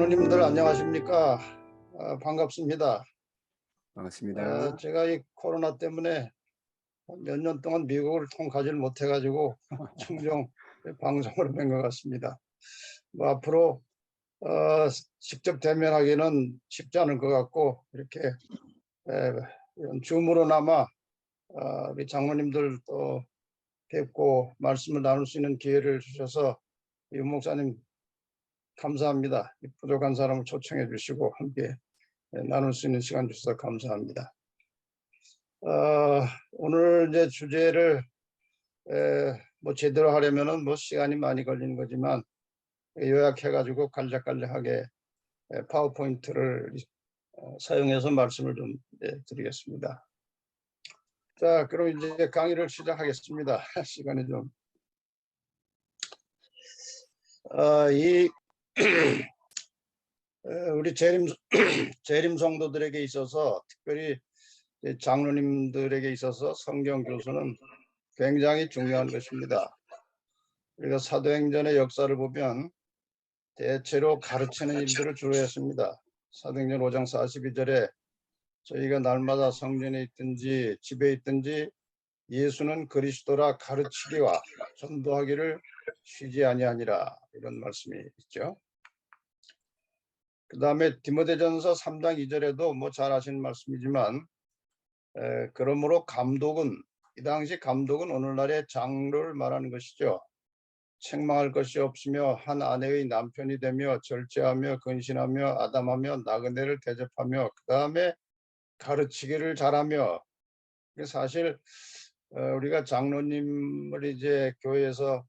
장로님들 안녕하십니까? 반갑습니다. 반갑습니다. 제가 이 코로나 때문에 몇 년 동안 미국을 통가지를 못해가지고 종종 방송을 뵌 것 같습니다. 뭐 앞으로 직접 대면하기는 쉽지 않을 것 같고 이렇게 이런 줌으로나마 우리 장로님들 또 뵙고 말씀을 나눌 수 있는 기회를 주셔서 유 목사님 감사합니다. 이 부족한 사람을 초청해 주시고 함께 나눌 수 있는 시간 주셔서 감사합니다. 오늘 이제 주제를 뭐 제대로 하려면은 뭐 시간이 많이 걸리는 거지만 요약해가지고 간략간략하게 파워포인트를 사용해서 말씀을 좀 드리겠습니다. 자, 그럼 이제 강의를 시작하겠습니다. 시간이 좀 이 우리 재림 성도들에게 있어서 특별히 장로님들에게 있어서 성경 교수는 굉장히 중요한 것입니다. 우리가 사도행전의 역사를 보면 대체로 가르치는 일들을 주로 했습니다. 사도행전 5장 42절에 저희가 날마다 성전에 있든지 집에 있든지 예수는 그리스도라 가르치기와 전도하기를 쉬지 아니하니라, 이런 말씀이 있죠. 그 다음에 디모데전서 3장 2절에도 뭐 잘 아시는 말씀이지만 그러므로 감독은, 이 당시 감독은 오늘날의 장로를 말하는 것이죠. 책망할 것이 없으며 한 아내의 남편이 되며 절제하며 근신하며 아담하며 나그네를 대접하며 그 다음에 가르치기를 잘하며. 사실 우리가 장로님을 이제 교회에서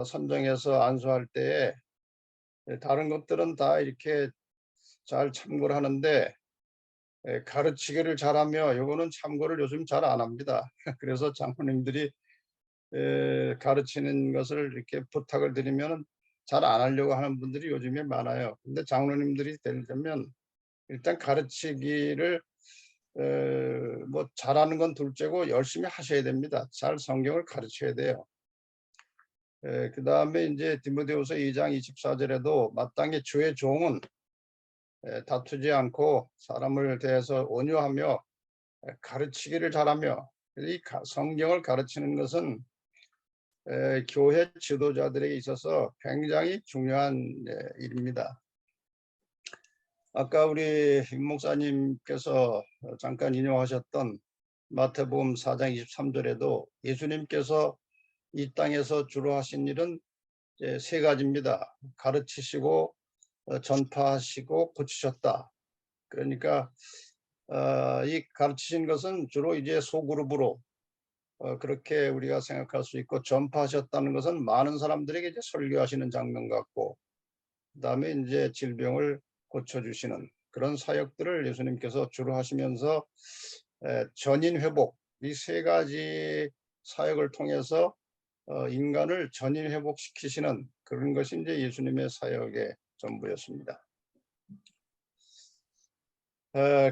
선정해서 안수할 때에 다른 것들은 다 이렇게 잘 참고를 하는데 가르치기를 잘하며, 요거는 참고를 요즘 잘 안 합니다. 그래서 장로님들이 가르치는 것을 이렇게 부탁을 드리면 잘 안 하려고 하는 분들이 요즘에 많아요. 근데 장로님들이 되려면 일단 가르치기를 뭐 잘하는 건 둘째고 열심히 하셔야 됩니다. 잘 성경을 가르쳐야 돼요. 그 다음에 이제 디모데후서 2장 24절에도 마땅히 주의 종은 다투지 않고 사람을 대해서 온유하며 가르치기를 잘하며. 이 성경을 가르치는 것은 교회 지도자들에게 있어서 굉장히 중요한 일입니다. 아까 우리 임 목사님께서 잠깐 인용하셨던 마태복음 4장 23절에도 예수님께서 이 땅에서 주로 하신 일은 세 가지입니다. 가르치시고 전파하시고 고치셨다. 그러니까 이 가르치신 것은 주로 이제 소그룹으로 그렇게 우리가 생각할 수 있고, 전파하셨다는 것은 많은 사람들에게 이제 설교하시는 장면 같고, 그다음에 이제 질병을 고쳐주시는 그런 사역들을 예수님께서 주로 하시면서 전인 회복, 이 세 가지 사역을 통해서 인간을 전인 회복시키시는 그런 것이 이제 예수님의 사역의 전부였습니다.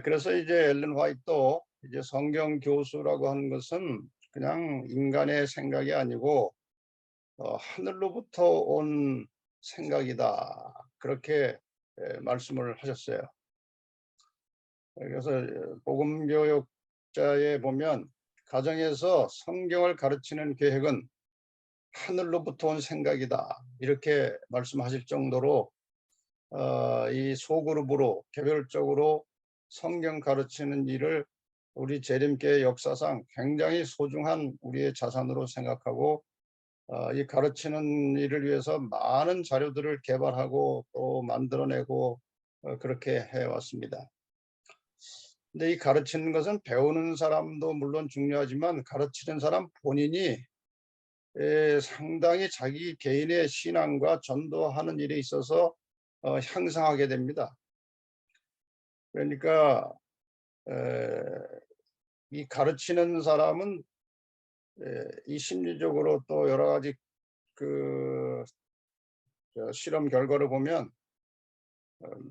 그래서 이제 엘렌 화이트도 이제 성경 교수라고 하는 것은 그냥 인간의 생각이 아니고 하늘로부터 온 생각이다, 그렇게 말씀을 하셨어요. 그래서 복음교육자에 보면 가정에서 성경을 가르치는 계획은 하늘로부터 온 생각이다, 이렇게 말씀하실 정도로 이 소그룹으로 개별적으로 성경 가르치는 일을 우리 재림교회 역사상 굉장히 소중한 우리의 자산으로 생각하고 이 가르치는 일을 위해서 많은 자료들을 개발하고 또 만들어내고 그렇게 해왔습니다. 근데 이 가르치는 것은 배우는 사람도 물론 중요하지만 가르치는 사람 본인이 상당히 자기 개인의 신앙과 전도하는 일에 있어서 향상하게 됩니다. 그러니까 이 가르치는 사람은 이 심리적으로 또 여러 가지 그 실험 결과를 보면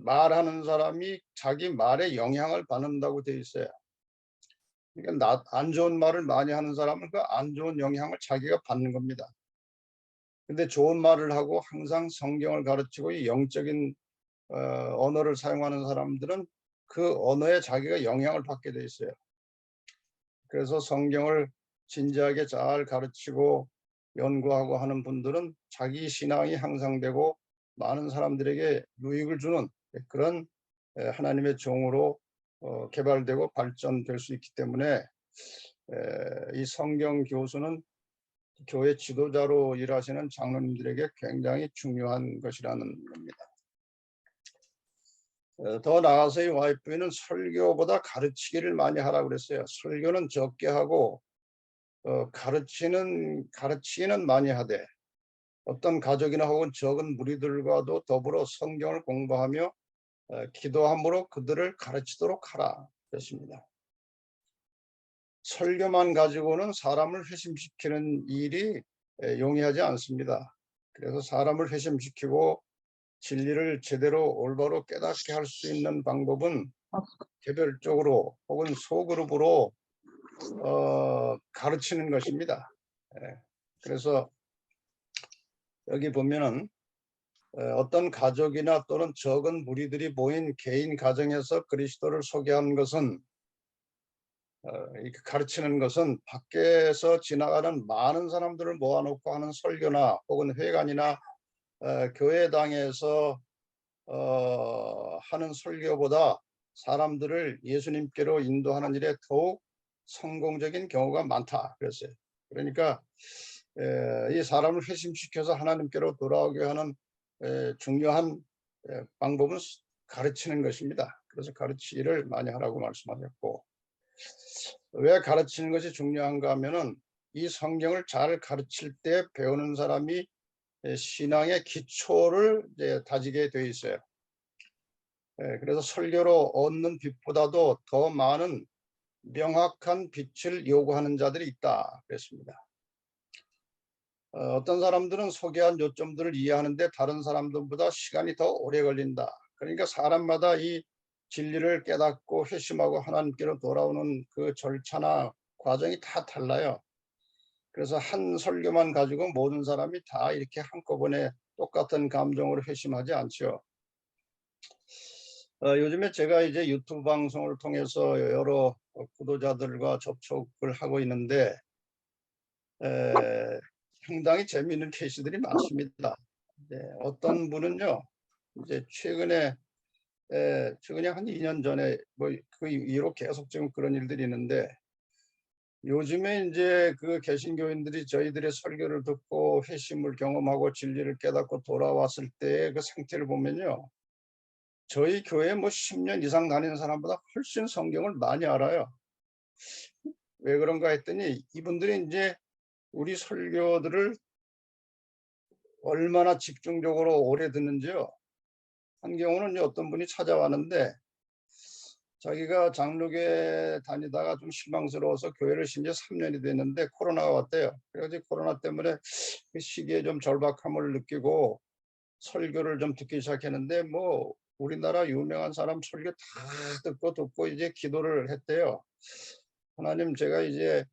말하는 사람이 자기 말에 영향을 받는다고 되어 있어요. 그러니까 안 좋은 말을 많이 하는 사람은 그 안 좋은 영향을 자기가 받는 겁니다. 근데 좋은 말을 하고 항상 성경을 가르치고 이 영적인 언어를 사용하는 사람들은 그 언어에 자기가 영향을 받게 돼 있어요. 그래서 성경을 진지하게 잘 가르치고 연구하고 하는 분들은 자기 신앙이 향상되고 많은 사람들에게 유익을 주는 그런 하나님의 종으로 개발되고 발전될 수 있기 때문에 이 성경 교수는 교회 지도자로 일하시는 장로님들에게 굉장히 중요한 것이라는 겁니다. 더 나아가서 이 와이프는 설교보다 가르치기를 많이 하라고 그랬어요. 설교는 적게 하고 가르치기는 많이 하되 어떤 가족이나 혹은 적은 무리들과도 더불어 성경을 공부하며 기도함으로 그들을 가르치도록 하라 그랬습니다. 설교만 가지고는 사람을 회심시키는 일이 용이하지 않습니다. 그래서 사람을 회심시키고 진리를 제대로 올바로 깨닫게 할 수 있는 방법은 개별적으로 혹은 소그룹으로 가르치는 것입니다. 그래서 여기 보면은 어떤 가족이나 또는 적은 무리들이 모인 개인 가정에서 그리스도를 소개하는 것은 이렇게 가르치는 것은 밖에서 지나가는 많은 사람들을 모아놓고 하는 설교나 혹은 회관이나 교회당에서 하는 설교보다 사람들을 예수님께로 인도하는 일에 더욱 성공적인 경우가 많다 그랬어요. 그러니까 이 사람을 회심시켜서 하나님께로 돌아오게 하는 중요한 방법은 가르치는 것입니다. 그래서 가르치기를 많이 하라고 말씀하셨고, 왜 가르치는 것이 중요한가 하면은 이 성경을 잘 가르칠 때 배우는 사람이 신앙의 기초를 이제 다지게 돼 있어요. 그래서 설교로 얻는 빛보다도 더 많은 명확한 빛을 요구하는 자들이 있다 그랬습니다. 어떤 사람들은 소개한 요점들을 이해하는데 다른 사람들보다 시간이 더 오래 걸린다. 그러니까 사람마다 이 진리를 깨닫고 회심하고 하나님께로 돌아오는 그 절차나 과정이 다 달라요. 그래서 한 설교만 가지고 모든 사람이 다 이렇게 한꺼번에 똑같은 감정으로 회심하지 않죠. 요즘에 제가 이제 유튜브 방송을 통해서 여러 구독자들과 접촉을 하고 있는데 상당히 재미있는 케이스들이 많습니다. 어떤 분은요, 이제 최근에 한 2년 전에 뭐 그 이후로 계속 지금 그런 일들이 있는데 요즘에 이제 그 개신교인들이 저희들의 설교를 듣고 회심을 경험하고 진리를 깨닫고 돌아왔을 때의 그 상태를 보면요. 저희 교회 뭐 10년 이상 다니는 사람보다 훨씬 성경을 많이 알아요. 왜 그런가 했더니 이분들이 이제 우리 설교들을 얼마나 집중적으로 오래 듣는지요. 한 경우는 어떤 분이 찾아왔는데 자기가 장로교에 다니다가 좀 실망스러워서 교회를 쉰 지 3년이 됐는데 코로나가 왔대요. 그래서 코로나 때문에 그 시기에 좀 절박함을 느끼고 설교를 좀 듣기 시작했는데 뭐 우리나라 유명한 사람 설교 다 듣고 이제 기도를 했대요. 하나님, 제가 이제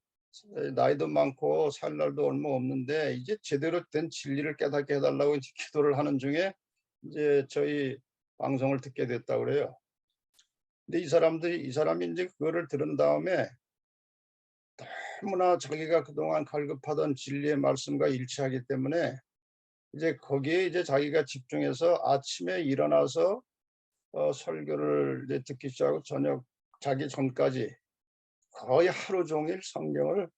나이도 많고 살 날도 얼마 없는데 이제 제대로 된 진리를 깨닫게 해달라고 이제 기도를 하는 중에 이제 저희 방송을 듣게 됐다고 그래요. 근데 이 사람이 이제 그거를 들은 다음에 너무나 자기가 그동안 갈급하던 진리의 말씀과 일치하기 때문에 이제 거기에 이제 자기가 집중해서 아침에 일어나서 설교를 이제 듣기 시작하고 저녁 자기 전까지 거의 하루 종일 성경을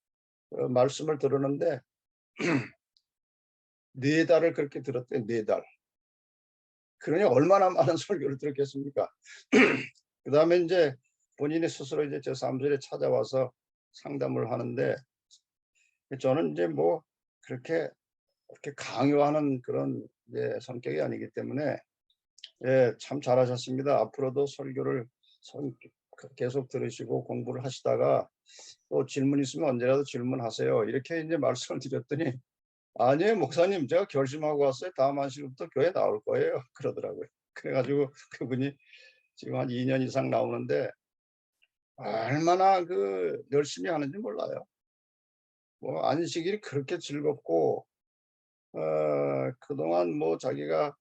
말씀을 들었는데 4달을 그렇게 들었대요. 4달. 그러니 얼마나 많은 설교를 들었겠습니까? 그다음에 이제 본인이 스스로 이제 제 사무실에 찾아와서 상담을 하는데 저는 이제 뭐 그렇게 강요하는 그런 성격이 아니기 때문에 참 잘하셨습니다. 앞으로도 설교를 계속 들으시고 공부를 하시다가 또 질문 있으면 언제라도 질문하세요. 이렇게 이제 말씀을 드렸더니 아니에요, 목사님. 제가 결심하고 왔어요. 다음 안식일부터 교회 나올 거예요. 그러더라고요. 그래가지고 그분이 지금 한 2년 이상 나오는데 얼마나 그 열심히 하는지 몰라요. 뭐 안식일이 그렇게 즐겁고 그동안 뭐 자기가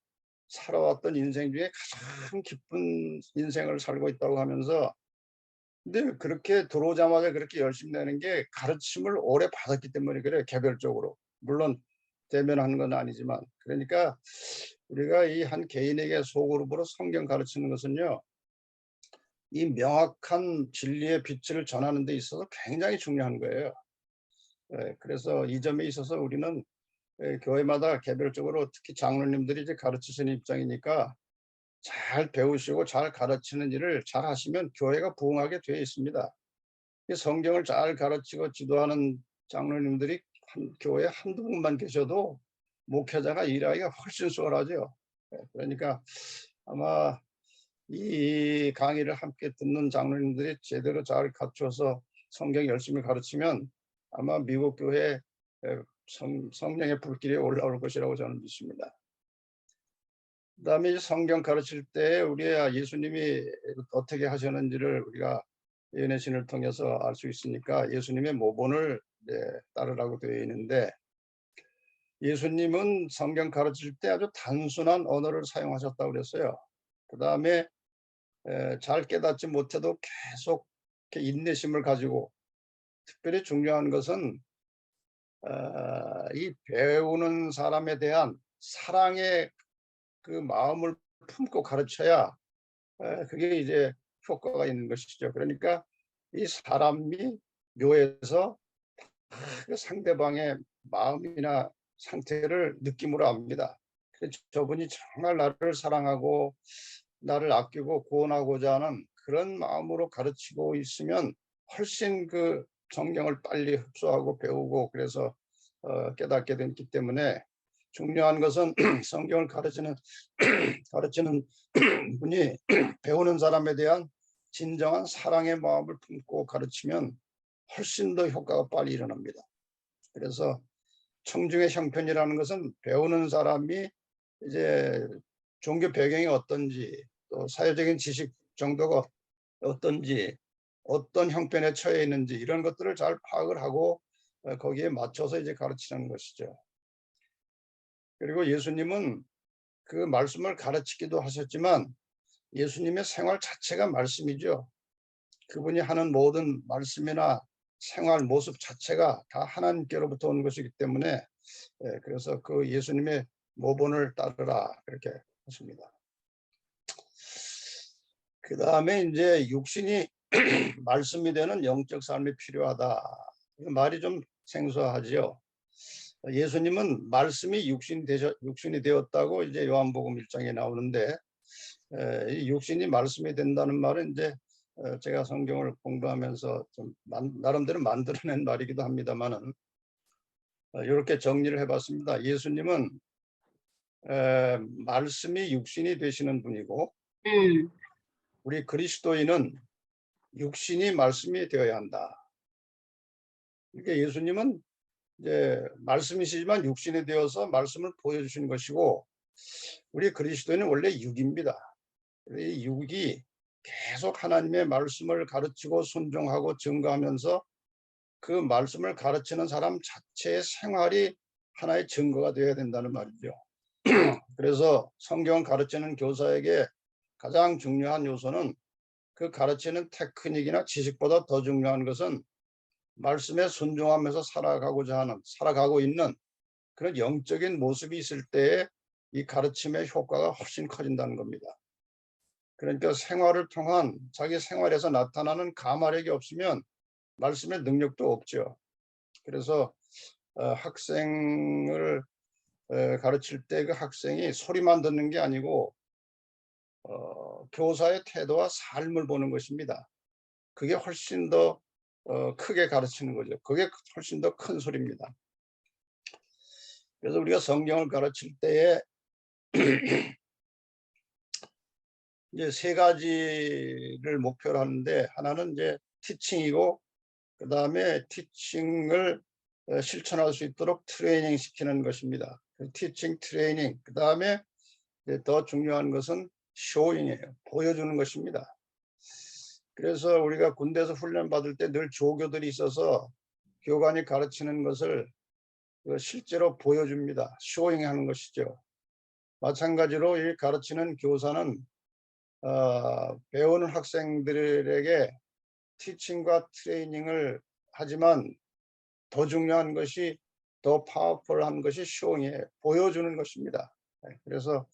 살아왔던 인생 중에 가장 기쁜 인생을 살고 있다고 하면서, 근데 그렇게 들어오자마자 그렇게 열심히 내는 게 가르침을 오래 받았기 때문에 그래요. 개별적으로. 물론 대면하는 건 아니지만. 그러니까 우리가 이 한 개인에게 소그룹으로 성경 가르치는 것은요, 이 명확한 진리의 빛을 전하는 데 있어서 굉장히 중요한 거예요. 그래서 이 점에 있어서 우리는 교회마다 개별적으로 특히 장로님들이 이제 가르치시는 입장이니까 잘 배우시고 잘 가르치는 일을 잘 하시면 교회가 부흥하게 되어 있습니다. 이 성경을 잘 가르치고 지도하는 장로님들이 교회에 한두 분만 계셔도 목회자가 일하기가 훨씬 수월하죠. 그러니까 아마 이 강의를 함께 듣는 장로님들이 제대로 잘 갖춰서 성경 열심히 가르치면 아마 미국 교회에 성령의 불길이 올라올 것이라고 저는 믿습니다. 그다음에 성경 가르칠 때 우리 예수님이 어떻게 하셨는지를 우리가 예언의 신을 통해서 알 수 있으니까 예수님의 모본을 따르라고 되어 있는데, 예수님은 성경 가르칠 때 아주 단순한 언어를 사용하셨다고 그랬어요. 그다음에 잘 깨닫지 못해도 계속 이렇게 인내심을 가지고, 특별히 중요한 것은 이 배우는 사람에 대한 사랑의 그 마음을 품고 가르쳐야 그게 이제 효과가 있는 것이죠. 그러니까 이 사람이 묘해서 그 상대방의 마음이나 상태를 느낌으로 압니다. 그래서 저분이 정말 나를 사랑하고 나를 아끼고 구원하고자 하는 그런 마음으로 가르치고 있으면 훨씬 그 성경을 빨리 흡수하고 배우고 그래서 깨닫게 됐기 때문에, 중요한 것은 성경을 가르치는 분이 배우는 사람에 대한 진정한 사랑의 마음을 품고 가르치면 훨씬 더 효과가 빨리 일어납니다. 그래서 청중의 형편이라는 것은 배우는 사람이 이제 종교 배경이 어떤지, 또 사회적인 지식 정도가 어떤지, 어떤 형편에 처해 있는지 이런 것들을 잘 파악을 하고 거기에 맞춰서 이제 가르치는 것이죠. 그리고 예수님은 그 말씀을 가르치기도 하셨지만 예수님의 생활 자체가 말씀이죠. 그분이 하는 모든 말씀이나 생활 모습 자체가 다 하나님께로부터 온 것이기 때문에 그래서 그 예수님의 모본을 따르라 그렇게 했습니다. 그 다음에 이제 육신이 말씀이 되는 영적 삶이 필요하다. 말이 좀 생소하지요. 예수님은 말씀이 육신이 되었다고 이제 요한복음 1장에 나오는데, 이 육신이 말씀이 된다는 말은 이제 제가 성경을 공부하면서 좀 나름대로 만들어낸 말이기도 합니다만은 이렇게 정리를 해봤습니다. 예수님은 말씀이 육신이 되시는 분이고, 우리 그리스도인은 육신이 말씀이 되어야 한다. 그러니까 예수님은 이제 말씀이시지만 육신이 되어서 말씀을 보여주시는 것이고, 우리 그리스도인은 원래 육입니다. 이 육이 계속 하나님의 말씀을 가르치고 순종하고 증거하면서 그 말씀을 가르치는 사람 자체의 생활이 하나의 증거가 되어야 된다는 말이죠. 그래서 성경 가르치는 교사에게 가장 중요한 요소는 그 가르치는 테크닉이나 지식보다 더 중요한 것은 말씀에 순종하면서 살아가고 있는 그런 영적인 모습이 있을 때에 이 가르침의 효과가 훨씬 커진다는 겁니다. 그러니까 생활을 통한 자기 생활에서 나타나는 가마력이 없으면 말씀의 능력도 없죠. 그래서 학생을 가르칠 때 그 학생이 소리만 듣는 게 아니고 교사의 태도와 삶을 보는 것입니다. 그게 훨씬 더 크게 가르치는 거죠. 그게 훨씬 더 큰 소리입니다. 그래서 우리가 성경을 가르칠 때에 이제 세 가지를 목표로 하는데, 하나는 이제 티칭이고, 그 다음에 티칭을 실천할 수 있도록 트레이닝 시키는 것입니다. 티칭 트레이닝. 그 다음에 더 중요한 것은 쇼잉이에요. 보여주는 것입니다. 그래서 우리가 군대에서 훈련 받을 때 늘 조교들이 있어서 교관이 가르치는 것을 실제로 보여줍니다. 쇼잉하는 것이죠. 마찬가지로 이 가르치는 교사는 배우는 학생들에게 티칭과 트레이닝을 하지만 더 중요한 것이 더 파워풀한 것이 쇼잉이에요. 보여주는 것입니다. 그래서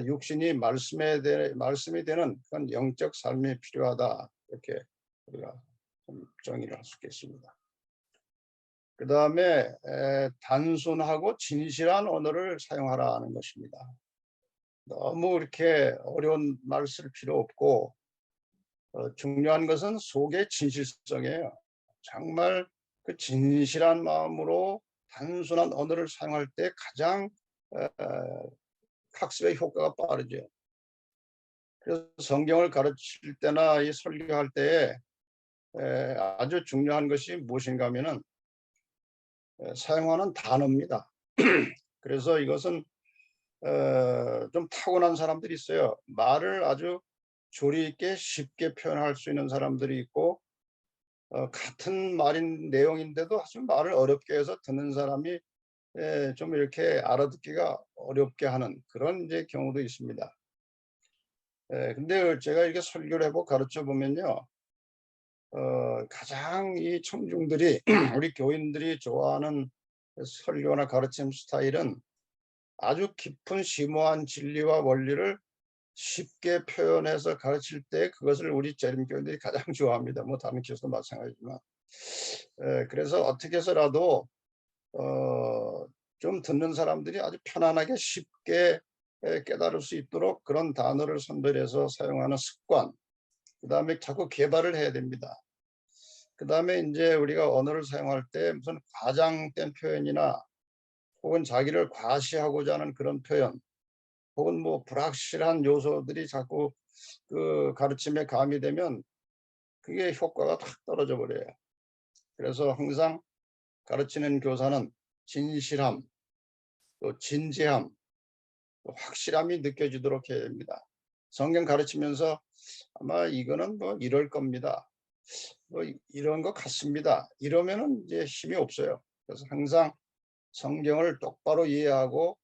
육신이 말씀이 되는 그런 영적 삶이 필요하다. 이렇게 우리가 좀 정의를 할 수 있겠습니다. 그 다음에 단순하고 진실한 언어를 사용하라는 것입니다. 너무 이렇게 어려운 말 쓸 필요 없고 중요한 것은 속의 진실성이에요. 정말 그 진실한 마음으로 단순한 언어를 사용할 때 가장 학습의 효과가 빠르죠. 그래서 성경을 가르칠 때나 이 설교할 때에 아주 중요한 것이 무엇인가 하면은 사용하는 단어입니다. 그래서 이것은 좀 타고난 사람들이 있어요. 말을 아주 조리 있게 쉽게 표현할 수 있는 사람들이 있고 같은 말인 내용인데도 아주 말을 어렵게 해서 듣는 사람이 좀 이렇게 알아듣기가 어렵게 하는 그런 이제 경우도 있습니다. 근데 제가 이렇게 설교를 해보고 가르쳐 보면요, 가장 이 청중들이 우리 교인들이 좋아하는 설교나 가르침 스타일은 아주 깊은 심오한 진리와 원리를 쉽게 표현해서 가르칠 때 그것을 우리 재림교인들이 가장 좋아합니다. 뭐 다른 교수도 마찬가지지만. 그래서 어떻게 해서라도 좀 듣는 사람들이 아주 편안하게 쉽게 깨달을 수 있도록 그런 단어를 선별해서 사용하는 습관, 그 다음에 자꾸 개발을 해야 됩니다. 그 다음에 이제 우리가 언어를 사용할 때 무슨 과장된 표현이나 혹은 자기를 과시하고자 하는 그런 표현, 혹은 뭐 불확실한 요소들이 자꾸 그 가르침에 가미되면 그게 효과가 탁 떨어져 버려요. 그래서 항상 가르치는 교사는 진실함, 또 진지함, 또 확실함이 느껴지도록 해야 됩니다. 성경 가르치면서 아마 이거는 뭐 이럴 겁니다. 뭐 이런 것 같습니다. 이러면은 이제 힘이 없어요. 그래서 항상 성경을 똑바로 이해하고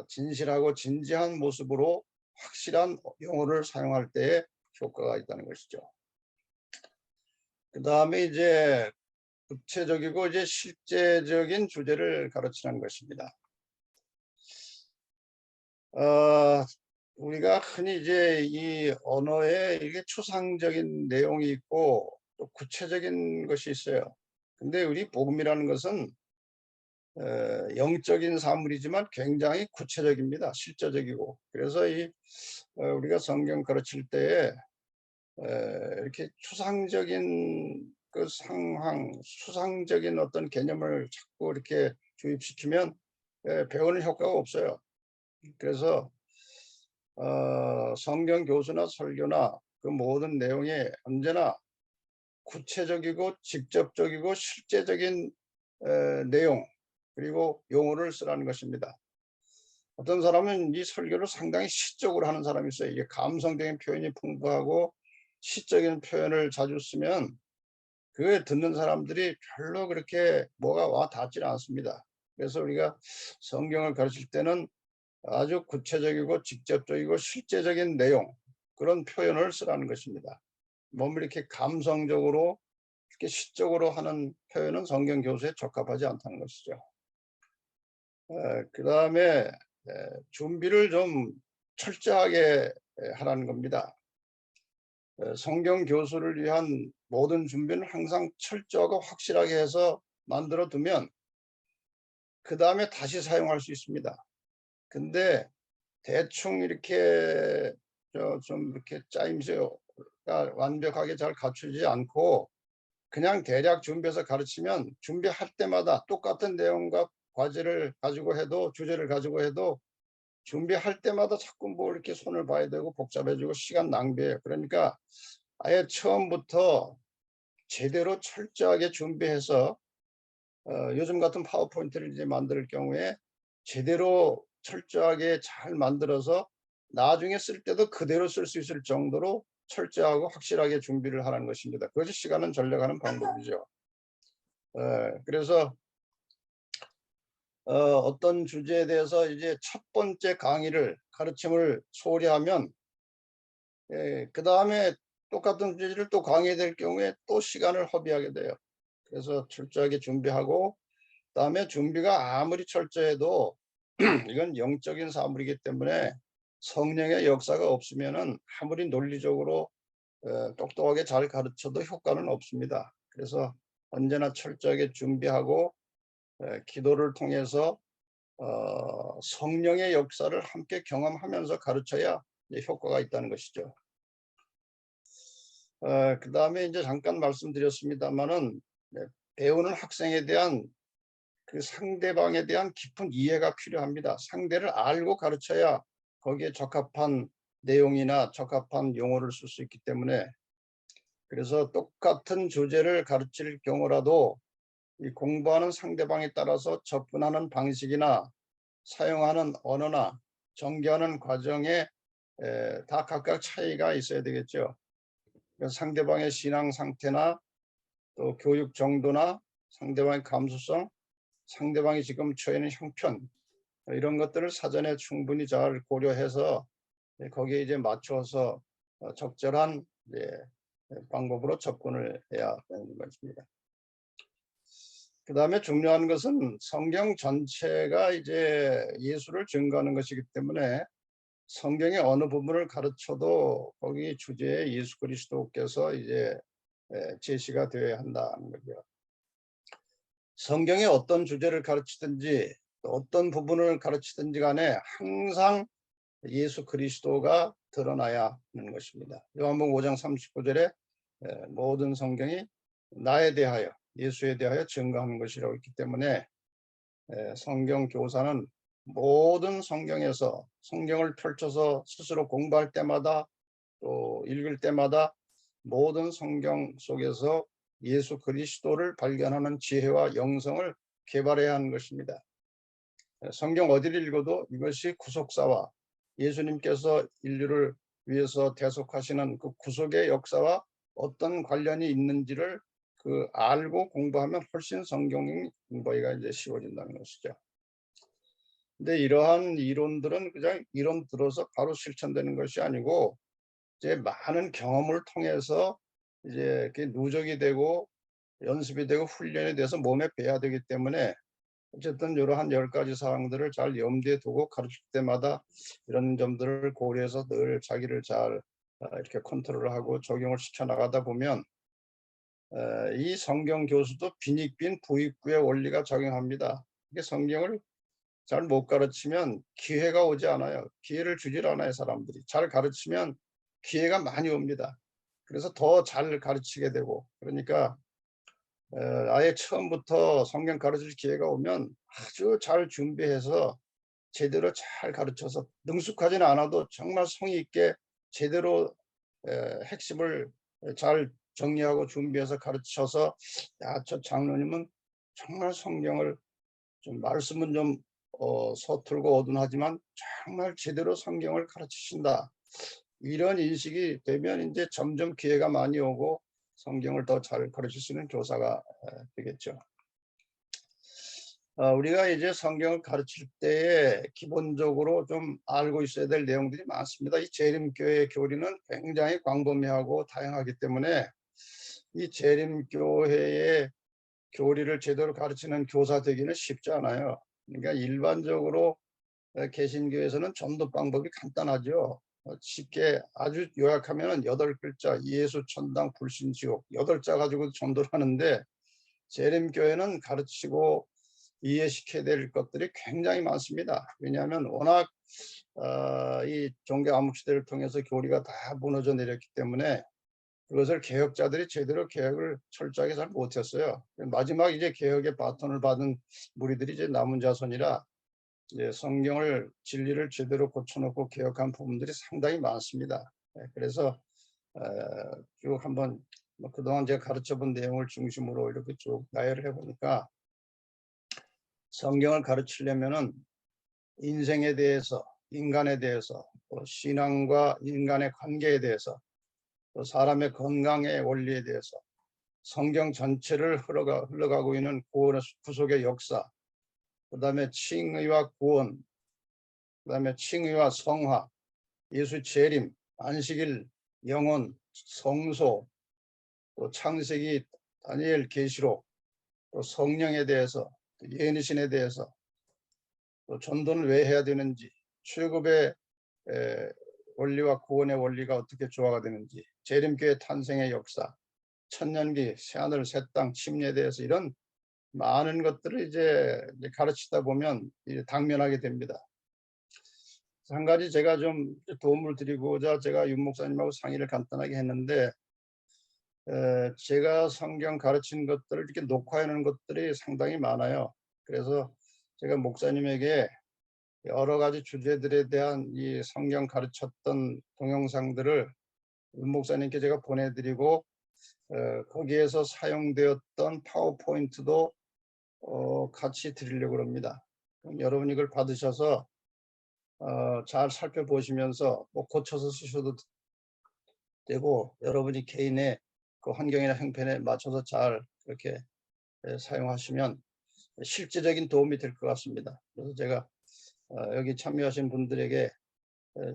진실하고 진지한 모습으로 확실한 용어를 사용할 때에 효과가 있다는 것이죠. 그 다음에 이제 구체적이고 이제 실제적인 주제를 가르치는 것입니다. 우리가 흔히 이제 이 언어에 이게 추상적인 내용이 있고 또 구체적인 것이 있어요. 근데 우리 복음이라는 것은 영적인 사물이지만 굉장히 구체적입니다. 실제적이고. 그래서 이 우리가 성경 가르칠 때에 이렇게 추상적인 그 상황, 수상적인 어떤 개념을 자꾸 이렇게 주입시키면 배우는 효과가 없어요. 그래서 성경 교수나 설교나 그 모든 내용에 언제나 구체적이고 직접적이고 실제적인 내용 그리고 용어를 쓰라는 것입니다. 어떤 사람은 이 설교를 상당히 시적으로 하는 사람이 있어요. 이게 감성적인 표현이 풍부하고 시적인 표현을 자주 쓰면 그에 듣는 사람들이 별로 그렇게 뭐가 와 닿지는 않습니다. 그래서 우리가 성경을 가르칠 때는 아주 구체적이고 직접적이고 실제적인 내용 그런 표현을 쓰라는 것입니다. 몸을 이렇게 감성적으로 이렇게 시적으로 하는 표현은 성경 교수에 적합하지 않다는 것이죠. 그 다음에 준비를 좀 철저하게 하라는 겁니다. 성경 교수를 위한 모든 준비는 항상 철저하고 확실하게 해서 만들어 두면 그 다음에 다시 사용할 수 있습니다. 근데 대충 이렇게 좀 이렇게 짜임새가 완벽하게 잘 갖추지 않고 그냥 대략 준비해서 가르치면 준비할 때마다 똑같은 내용과 과제를 가지고 해도 주제를 가지고 해도 준비할 때마다 자꾸 뭐 이렇게 손을 봐야 되고 복잡해지고 시간 낭비해요. 그러니까 아예 처음부터 제대로 철저하게 준비해서 요즘 같은 파워포인트를 이제 만들 경우에 제대로 철저하게 잘 만들어서 나중에 쓸 때도 그대로 쓸 수 있을 정도로 철저하고 확실하게 준비를 하는 것입니다. 그것이 시간은 절약하는 방법이죠. 그래서 어떤 주제에 대해서 이제 첫 번째 강의를 가르침을 소홀히 하면 그 다음에 똑같은 주제를 또 강의될 경우에 또 시간을 허비하게 돼요. 그래서 철저하게 준비하고 그다음에 준비가 아무리 철저해도 이건 영적인 사물이기 때문에 성령의 역사가 없으면은 아무리 논리적으로 똑똑하게 잘 가르쳐도 효과는 없습니다. 그래서 언제나 철저하게 준비하고 기도를 통해서 성령의 역사를 함께 경험하면서 가르쳐야 이제 효과가 있다는 것이죠. 그다음에 이제 잠깐 말씀드렸습니다마는 배우는 학생에 대한 그 상대방에 대한 깊은 이해가 필요합니다. 상대를 알고 가르쳐야 거기에 적합한 내용이나 적합한 용어를 쓸 수 있기 때문에 그래서 똑같은 주제를 가르칠 경우라도 이 공부하는 상대방에 따라서 접근하는 방식이나 사용하는 언어나 전개하는 과정에 다 각각 차이가 있어야 되겠죠. 그래서 상대방의 신앙 상태나 또 교육 정도나 상대방의 감수성, 상대방이 지금 처해 있는 형편 이런 것들을 사전에 충분히 잘 고려해서 거기에 이제 맞춰서 적절한 방법으로 접근을 해야 되는 것입니다. 그 다음에 중요한 것은 성경 전체가 이제 예수를 증거하는 것이기 때문에 성경의 어느 부분을 가르쳐도 거기 주제에 예수 그리스도께서 이제 제시가 되어야 한다는 거죠. 성경의 어떤 주제를 가르치든지 어떤 부분을 가르치든지 간에 항상 예수 그리스도가 드러나야 하는 것입니다. 요한복음 5장 39절에 모든 성경이 나에 대하여 예수에 대하여 증거하는 것이라고 있기 때문에 성경 교사는 모든 성경에서 성경을 펼쳐서 스스로 공부할 때마다 또 읽을 때마다 모든 성경 속에서 예수 그리스도를 발견하는 지혜와 영성을 개발해야 하는 것입니다. 성경 어디를 읽어도 이것이 구속사와 예수님께서 인류를 위해서 대속하시는 그 구속의 역사와 어떤 관련이 있는지를 그 알고 공부하면 훨씬 성경 공부하기가 이제 쉬워진다는 것이죠. 근데 이러한 이론들은 그냥 이론 들어서 바로 실천되는 것이 아니고 이제 많은 경험을 통해서 이제 그게 누적이 되고 연습이 되고 훈련이 돼서 몸에 배야 되기 때문에 어쨌든 이러한 10가지 사항들을 잘 염두에 두고 가르칠 때마다 이런 점들을 고려해서 늘 자기를 잘 이렇게 컨트롤하고 적용을 시켜 나가다 보면 이 성경 교수도 빈익빈 부익부의 원리가 적용합니다. 이게 성경을 잘 못 가르치면 기회가 오지 않아요. 기회를 주질 않아요, 사람들이. 잘 가르치면 기회가 많이 옵니다. 그래서 더 잘 가르치게 되고 그러니까 아예 처음부터 성경 가르칠 기회가 오면 아주 잘 준비해서 제대로 잘 가르쳐서 능숙하지는 않아도 정말 성의 있게 제대로 핵심을 잘 정리하고 준비해서 가르쳐서 야, 저 장로님은 정말 성경을 좀 말씀은 좀 서툴고 어둔하지만 정말 제대로 성경을 가르치신다. 이런 인식이 되면 이제 점점 기회가 많이 오고 성경을 더 잘 가르칠 수 있는 교사가 되겠죠. 우리가 이제 성경을 가르칠 때에 기본적으로 좀 알고 있어야 될 내용들이 많습니다. 이 재림교회 교리는 굉장히 광범위하고 다양하기 때문에 이 재림교회의 교리를 제대로 가르치는 교사 되기는 쉽지 않아요. 그러니까 일반적으로 개신교에서는 전도 방법이 간단하죠. 쉽게 아주 요약하면 8글자 예수 천당 불신 지옥 8자 가지고 전도를 하는데 재림교회는 가르치고 이해시켜야 될 것들이 굉장히 많습니다. 왜냐하면 워낙 이 종교 암흑시대를 통해서 교리가 다 무너져 내렸기 때문에 그것을 개혁자들이 제대로 개혁을 철저하게 잘 못했어요. 마지막 이제 개혁의 바톤을 받은 무리들이 이제 남은 자손이라 이제 성경을 진리를 제대로 고쳐놓고 개혁한 부분들이 상당히 많습니다. 그래서 쭉 한번 그동안 제가 가르쳐본 내용을 중심으로 이렇게 쭉 나열을 해보니까 성경을 가르치려면은 인생에 대해서, 인간에 대해서, 또 신앙과 인간의 관계에 대해서, 또 사람의 건강의 원리에 대해서, 성경 전체를 흘러가고 있는 구원의 구속의 역사, 그다음에 칭의와 구원, 그다음에 칭의와 성화, 예수 재림, 안식일, 영혼, 성소, 또 창세기, 다니엘 계시록, 또 성령에 대해서, 또 예언신에 대해서, 또 전도는 왜 해야 되는지, 출애굽의 원리와 구원의 원리가 어떻게 조화가 되는지, 재림교회 탄생의 역사, 천년기, 새하늘 새 땅 침례에 대해서 이런 많은 것들을 이제 가르치다 보면 이제 당면하게 됩니다. 한 가지 제가 좀 도움을 드리고자 제가 윤 목사님하고 상의를 간단하게 했는데, 제가 성경 가르친 것들을 이렇게 녹화해 놓은 것들이 상당히 많아요. 그래서 제가 목사님에게 여러 가지 주제들에 대한 이 성경 가르쳤던 동영상들을 윤 목사님께 제가 보내드리고, 거기에서 사용되었던 파워포인트도 같이 드리려고 합니다. 그럼 여러분 이걸 받으셔서 잘 살펴보시면서 뭐 고쳐서 쓰셔도 되고, 여러분이 개인의 그 환경이나 형편에 맞춰서 잘 그렇게 사용하시면 실제적인 도움이 될 것 같습니다. 그래서 제가 여기 참여하신 분들에게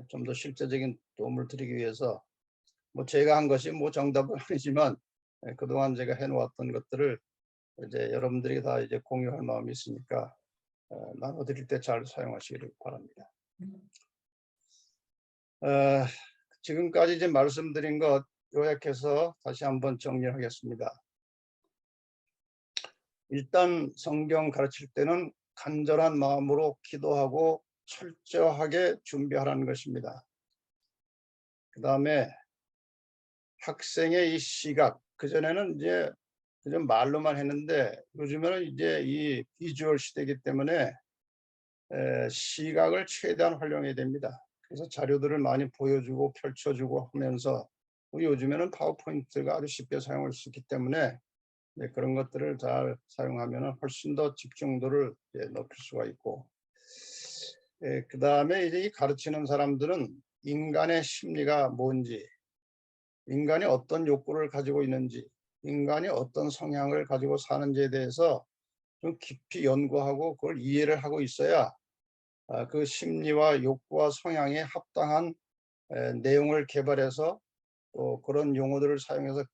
좀 더 실제적인 도움을 드리기 위해서 뭐 제가 한 것이 뭐 정답은 아니지만 그동안 제가 해놓았던 것들을 이제 여러분들이 다 이제 공유할 마음이 있으니까 나눠드릴 때 잘 사용하시기를 바랍니다. 지금까지 이제 말씀드린 것 요약해서 다시 한번 정리하겠습니다. 일단 성경 가르칠 때는 간절한 마음으로 기도하고 철저하게 준비하라는 것입니다. 그 다음에 학생의 이 시각, 그전에는 이제 그냥 말로만 했는데 요즘에는 이제 이 비주얼 시대이기 때문에 시각을 최대한 활용해야 됩니다. 그래서 자료들을 많이 보여주고 펼쳐주고 하면서 요즘에는 파워포인트가 아주 쉽게 사용할 수 있기 때문에 그런 것들을 잘 사용하면 훨씬 더 집중도를 높일 수가 있고, 그 다음에 이제 이 가르치는 사람들은 인간의 심리가 뭔지, 인간이 어떤 욕구를 가지고 있는지, 인간이 어떤 성향을 가지고 사는지에 대해서 좀 깊이 연구하고 그걸 이해를 하고 있어야 그 심리와 욕구와 성향에 합당한 내용을 개발해서 또 그런 용어들을 사용해서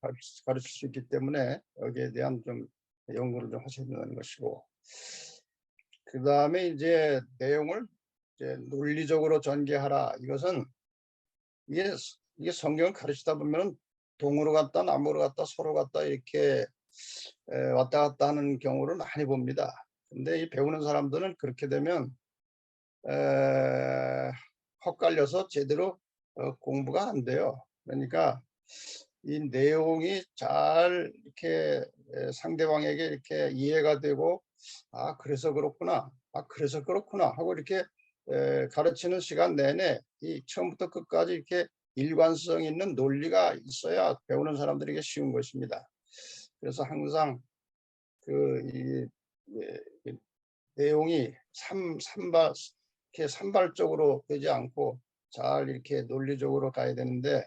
가르칠 수 있기 때문에 여기에 대한 좀 연구를 좀 하셔야 되는 것이고, 그 다음에 이제 내용을 이제 논리적으로 전개하라. 이것은 이게 성경을 가르치다 보면 동으로 갔다 남으로 갔다 서로 갔다 이렇게 왔다 갔다 하는 경우를 많이 봅니다. 근데 이 배우는 사람들은 그렇게 되면 헛갈려서 제대로 공부가 안 돼요. 그러니까 이 내용이 잘 이렇게 상대방에게 이렇게 이해가 되고, 그래서 그렇구나, 그래서 그렇구나 하고 이렇게 가르치는 시간 내내 이 처음부터 끝까지 이렇게 일관성 있는 논리가 있어야 배우는 사람들에게 쉬운 것입니다. 그래서 항상 이 내용이 이렇게 산발적으로 되지 않고 잘 이렇게 논리적으로 가야 되는데,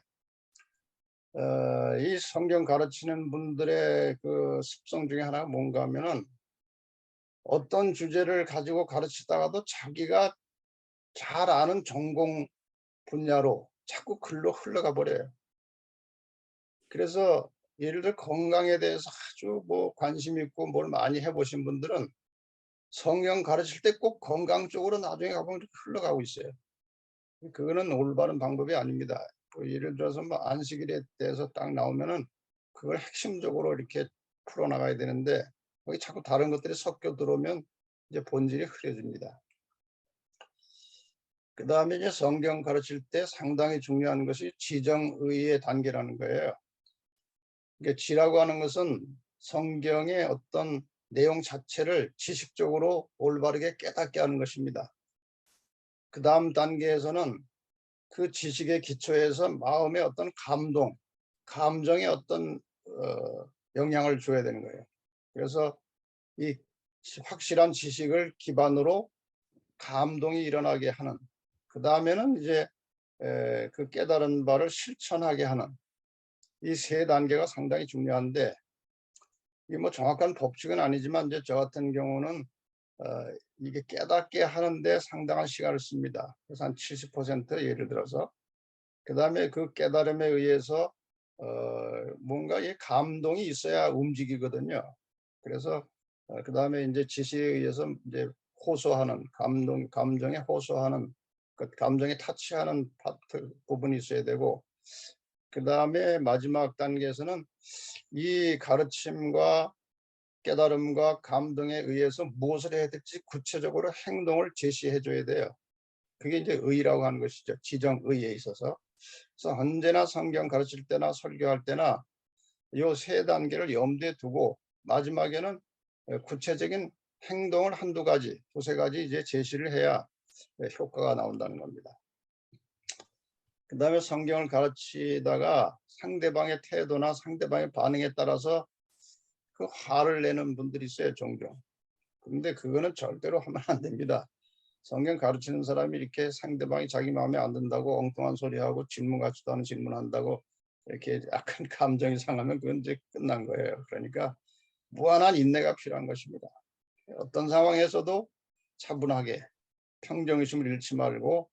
이 성경 가르치는 분들의 그 습성 중에 하나가 뭔가 하면은 어떤 주제를 가지고 가르치다가도 자기가 잘 아는 전공 분야로 자꾸 글로 흘러가 버려요. 그래서 예를 들어 건강에 대해서 아주 뭐 관심 있고 뭘 많이 해보신 분들은 성경 가르칠 때 꼭 건강 쪽으로 나중에 가보면 흘러가고 있어요. 그거는 올바른 방법이 아닙니다. 예를 들어서 뭐 안식일에 대해서 딱 나오면은 그걸 핵심적으로 이렇게 풀어나가야 되는데 거기 자꾸 다른 것들이 섞여 들어오면 이제 본질이 흐려집니다. 그 다음에 이제 성경 가르칠 때 상당히 중요한 것이 지정의의 단계라는 거예요. 그러니까 지라고 하는 것은 성경의 어떤 내용 자체를 지식적으로 올바르게 깨닫게 하는 것입니다. 그 다음 단계에서는 그 지식의 기초에서 마음의 어떤 감정의 어떤 영향을 줘야 되는 거예요. 그래서 이 확실한 지식을 기반으로 감동이 일어나게 하는, 그 다음에는 이제 그 깨달은 바를 실천하게 하는 이 세 단계가 상당히 중요한데, 이 뭐 정확한 법칙은 아니지만 이제 저 같은 경우는 이게 깨닫게 하는데 상당한 시간을 씁니다. 그래서 한 70% 예를 들어서 그다음에 그 깨달음에 의해서 뭔가 이 감동이 있어야 움직이거든요. 그래서 그다음에 이제 지시에 의해서 이제 호소하는 감정에 호소하는 그 감정에 타치하는 파트 부분이 있어야 되고 그다음에 마지막 단계에서는 이 가르침과 깨달음과 감동에 의해서 무엇을 해야 될지 구체적으로 행동을 제시해 줘야 돼요. 그게 이제 의라고 하는 것이죠. 지정의에 있어서. 그래서 언제나 성경 가르칠 때나 설교할 때나 요 세 단계를 염두에 두고 마지막에는 구체적인 행동을 한두 가지, 두세 가지 이제 제시를 해야 효과가 나온다는 겁니다. 그다음에 성경을 가르치다가 상대방의 태도나 상대방의 반응에 따라서 그 화를 내는 분들이 있어요, 종종. 근데 그거는 절대로 하면 안 됩니다. 성경 가르치는 사람이 이렇게 상대방이 자기 마음에 안 든다고 엉뚱한 소리하고 질문 같지도 않은 질문한다고 이렇게 약간 감정이 상하면 그건 이제 끝난 거예요. 그러니까 무한한 인내가 필요한 것입니다. 어떤 상황에서도 차분하게 평정심을 잃지 말고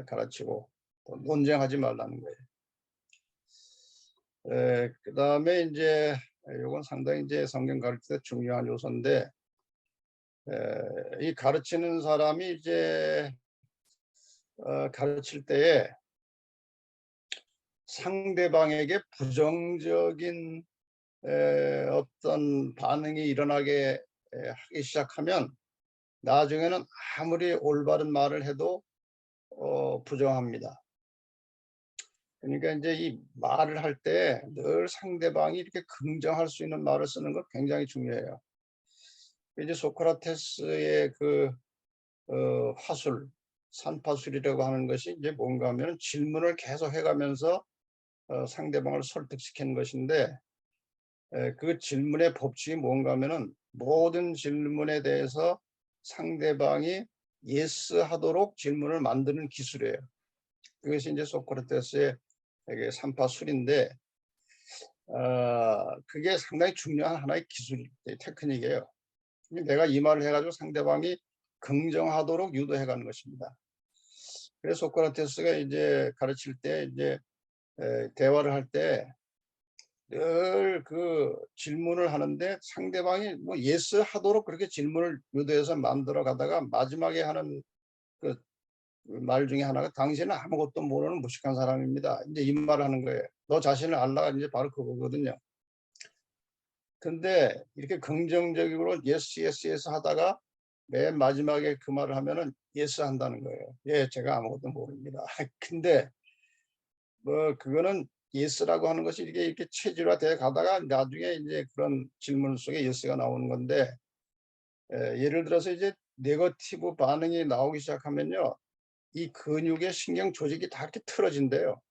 가르치고 또 논쟁하지 말라는 거예요. 그다음에 이제 이건 상당히 이제 성경 가르칠 때 중요한 요소인데 이 가르치는 사람이 이제 가르칠 때에 상대방에게 부정적인 어떤 반응이 일어나게 하기 시작하면 나중에는 아무리 올바른 말을 해도 부정합니다. 그러니까 이제 이 말을 할 때 늘 상대방이 이렇게 긍정할 수 있는 말을 쓰는 건 굉장히 중요해요. 이제 소크라테스의 그 화술, 산파술이라고 하는 것이 이제 뭔가 하면 질문을 계속 해가면서 상대방을 설득시키는 것인데 그 질문의 법칙이 뭔가 하면은 모든 질문에 대해서 상대방이 예스 하도록 질문을 만드는 기술이에요. 그것이 이제 소크라테스의 이게 삼파술인데 그게 상당히 중요한 하나의 기술, 테크닉이에요. 내가 이 말을 해가지고 상대방이 긍정하도록 유도해가는 것입니다. 그래서 소크라테스가 이제 가르칠 때 이제 대화를 할 때 늘 그 질문을 하는데 상대방이 뭐 예스 하도록 그렇게 질문을 유도해서 만들어 가다가 마지막에 하는 그 말 중에 하나가 당신은 아무것도 모르는 무식한 사람입니다. 이제 이 말을 하는 거예요. 너 자신을 알라가 이제 바로 그거거든요. 근데 이렇게 긍정적으로 예스 예스 예스 하다가 맨 마지막에 그 말을 하면은 예스 한다는 거예요. 예, 제가 아무것도 모릅니다. 근데 뭐 그거는 예스라고 하는 것이 이렇게 체질화돼 가다가 나중에 이제 그런 질문 속에 예스가 나오는 건데 예를 들어서 이제 네거티브 반응이 나오기 시작하면요. 이 근육의 신경 조직이 다 이렇게 틀어진대요.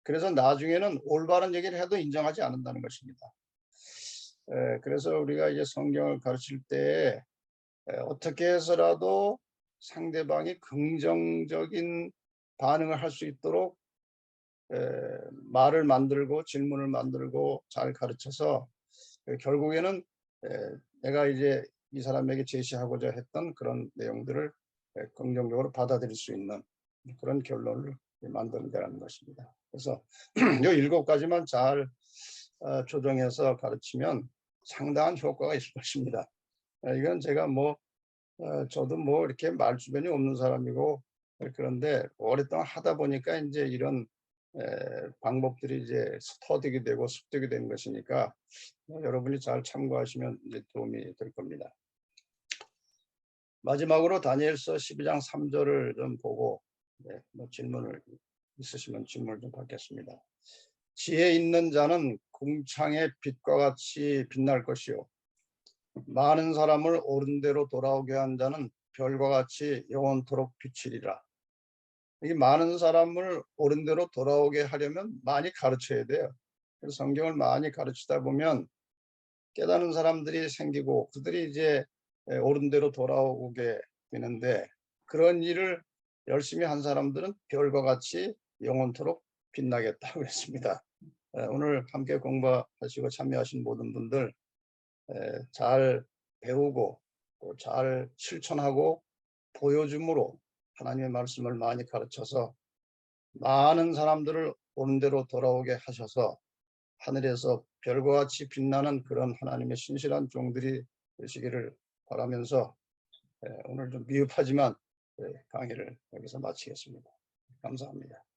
그래서 나중에는 올바른 얘기를 해도 인정하지 않는다는 것입니다. 그래서 우리가 이제 성경을 가르칠 때 어떻게 해서라도 상대방이 긍정적인 반응을 할 수 있도록 말을 만들고 질문을 만들고 잘 가르쳐서 결국에는 내가 이제 이 사람에게 제시하고자 했던 그런 내용들을 긍정적으로 받아들일 수 있는 그런 결론을 만든다는 것입니다. 그래서 이 7가지만 잘 조정해서 가르치면 상당한 효과가 있을 것입니다. 이건 제가 뭐 저도 뭐 이렇게 말 주변이 없는 사람이고 그런데 오랫동안 하다 보니까 이제 이런 방법들이 이제 터득이 되고 습득이 되는 것이니까 여러분이 잘 참고하시면 이제 도움이 될 겁니다. 마지막으로 다니엘서 12장 3절을 좀 보고 뭐 질문을 있으시면 질문을 좀 받겠습니다. 지혜 있는 자는 궁창의 빛과 같이 빛날 것이요 많은 사람을 옳은 대로 돌아오게 한 자는 별과 같이 영원토록 비치리라. 이 많은 사람을 옳은 대로 돌아오게 하려면 많이 가르쳐야 돼요. 그래서 성경을 많이 가르치다 보면 깨닫는 사람들이 생기고 그들이 이제 옳은 대로 돌아오게 되는데 그런 일을 열심히 한 사람들은 별과 같이 영원토록 빛나겠다고 했습니다. 오늘 함께 공부하시고 참여하신 모든 분들 잘 배우고 또 잘 실천하고 보여줌으로 하나님의 말씀을 많이 가르쳐서 많은 사람들을 오는 대로 돌아오게 하셔서 하늘에서 별과 같이 빛나는 그런 하나님의 신실한 종들이 되시기를 바라면서 오늘 좀 미흡하지만 강의를 여기서 마치겠습니다. 감사합니다.